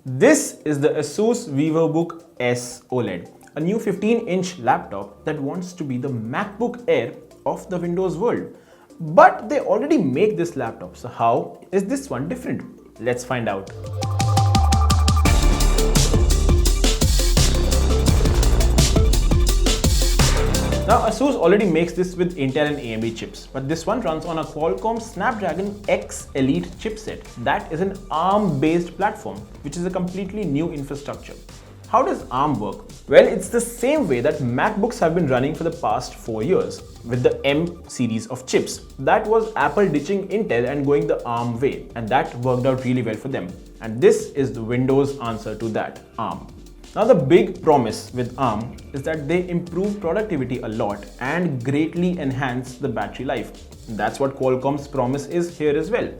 This is the Asus VivoBook S OLED, a new 15-inch laptop that wants to be the MacBook Air of the Windows world. But they already make this laptop, so how is this one different? Let's find out. Now Asus already makes this with Intel and AMD chips, but this one runs on a Qualcomm Snapdragon X Elite chipset that is an ARM-based platform, which is a completely new infrastructure. How does ARM work? Well, it's the same way that MacBooks have been running for the past 4 years, with the M series of chips. That was Apple ditching Intel and going the ARM way, and that worked out really well for them. And this is the Windows answer to that, ARM. Now the big promise with ARM is that they improve productivity a lot and greatly enhance the battery life. That's what Qualcomm's promise is here as well.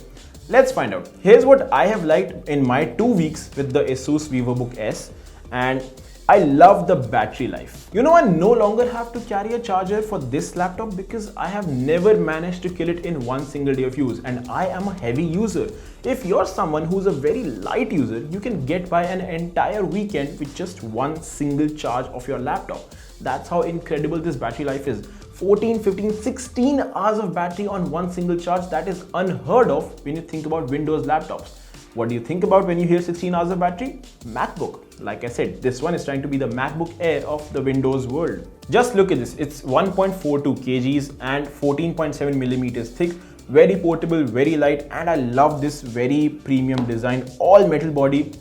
Let's find out. Here's what I have liked in my 2 weeks with the Asus VivoBook S, and I love the battery life. You know, I no longer have to carry a charger for this laptop because I have never managed to kill it in one single day of use, and I am a heavy user. If you're someone who's a very light user, you can get by an entire weekend with just one single charge of your laptop. That's how incredible this battery life is. 14, 15, 16 hours of battery on one single charge. That is unheard of when you think about Windows laptops. What do you think about when you hear 16 hours of battery? MacBook. Like I said, this one is trying to be the MacBook Air of the Windows world. Just look at this. It's 1.42 kgs and 14.7 millimeters thick. Very portable, very light, and I love this very premium design. All metal body,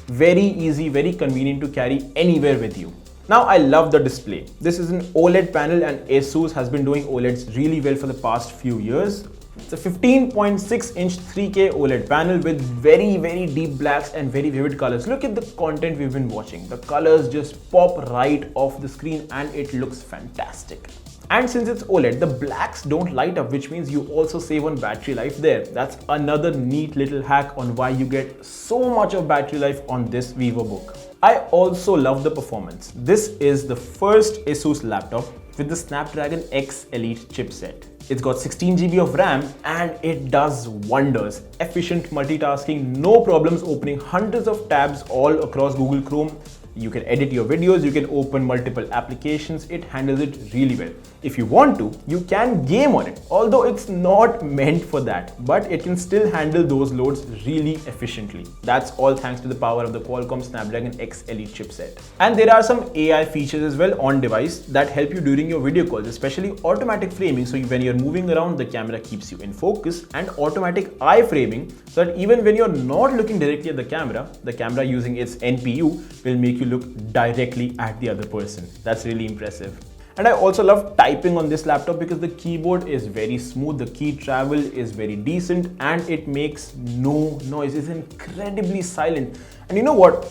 very easy, very convenient to carry anywhere with you. Now I love the display. This is an OLED panel, and Asus has been doing OLEDs really well for the past few years. It's a 15.6-inch 3K OLED panel with very deep blacks and very vivid colors. Look at the content we've been watching. The colors just pop right off the screen and it looks fantastic. And since it's OLED, the blacks don't light up, which means you also save on battery life there. That's another neat little hack on why you get so much of battery life on this VivoBook. I also love the performance. This is the first Asus laptop with the Snapdragon X Elite chipset. It's got 16 GB of RAM and it does wonders. Efficient multitasking, no problems opening hundreds of tabs all across Google Chrome. You can edit your videos, you can open multiple applications, it handles it really well. If you want to, you can game on it, although it's not meant for that, but it can still handle those loads really efficiently. That's all thanks to the power of the Qualcomm Snapdragon X Elite chipset. And there are some AI features as well on device that help you during your video calls, especially automatic framing, so when you're moving around, the camera keeps you in focus, and automatic eye framing, so that even when you're not looking directly at the camera using its NPU will make you look directly at the other person. That's really impressive. And I also love typing on this laptop because the keyboard is very smooth, the key travel is very decent, and it makes no noise. It's incredibly silent. And you know what?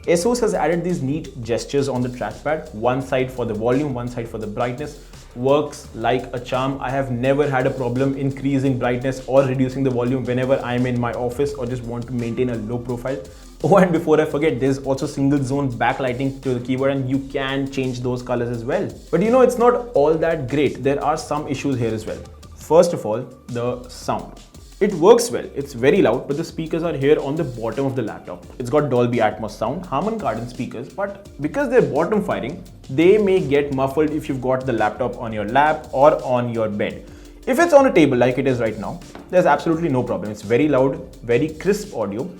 Asus has added these neat gestures on the trackpad. One side for the volume, one side for the brightness. Works like a charm. I have never had a problem increasing brightness or reducing the volume whenever I'm in my office or just want to maintain a low profile. Oh, and before I forget, there's also single zone backlighting to the keyboard, and you can change those colors as well. But you know, it's not all that great. There are some issues here as well. First of all, the sound. It works well, it's very loud, but the speakers are here on the bottom of the laptop. It's got Dolby Atmos sound, Harman Kardon speakers, but because they're bottom firing, they may get muffled if you've got the laptop on your lap or on your bed. If it's on a table like it is right now, there's absolutely no problem. It's very loud, very crisp audio.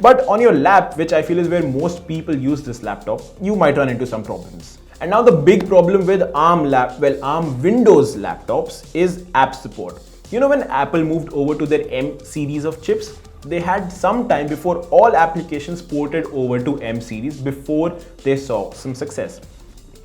But on your lap, which I feel is where most people use this laptop, you might run into some problems. And now the big problem with ARM Windows laptops is app support. You know, when Apple moved over to their M series of chips, they had some time before all applications ported over to M series before they saw some success.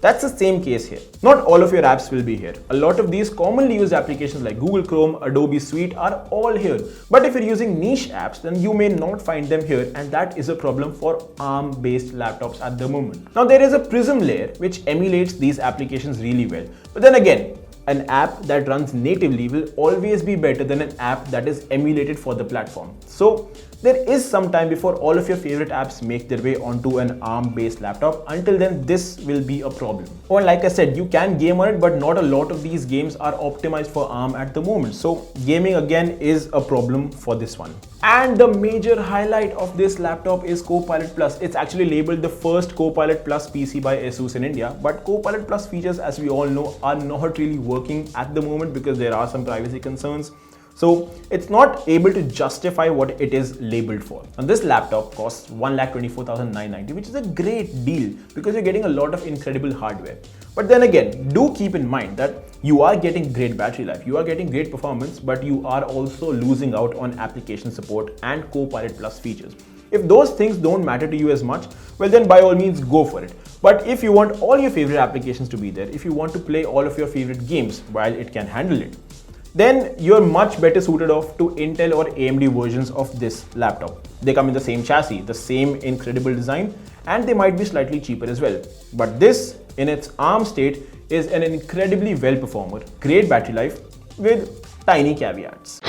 That's the same case here. Not all of your apps will be here. A lot of these commonly used applications like Google Chrome, Adobe Suite are all here. But if you're using niche apps, then you may not find them here, and that is a problem for ARM-based laptops at the moment. Now there is a Prism layer which emulates these applications really well. But then again, an app that runs natively will always be better than an app that is emulated for the platform. So there is some time before all of your favorite apps make their way onto an ARM-based laptop. Until then, this will be a problem. Or like I said, you can game on it, but not a lot of these games are optimized for ARM at the moment. So gaming again is a problem for this one. And the major highlight of this laptop is Copilot Plus. It's actually labeled the first Copilot Plus PC by ASUS in India, but Copilot Plus features, as we all know, are not really working at the moment because there are some privacy concerns. So it's not able to justify what it is labeled for. And this laptop costs 1,24,990, which is a great deal because you're getting a lot of incredible hardware. But then again, do keep in mind that you are getting great battery life, you are getting great performance, but you are also losing out on application support and Copilot Plus features. If those things don't matter to you as much, well then by all means go for it. But if you want all your favorite applications to be there, if you want to play all of your favorite games while it can handle it, then you're much better suited off to Intel or AMD versions of this laptop. They come in the same chassis, the same incredible design, and they might be slightly cheaper as well. But this, in its ARM state, is an incredibly well performer, great battery life with tiny caveats.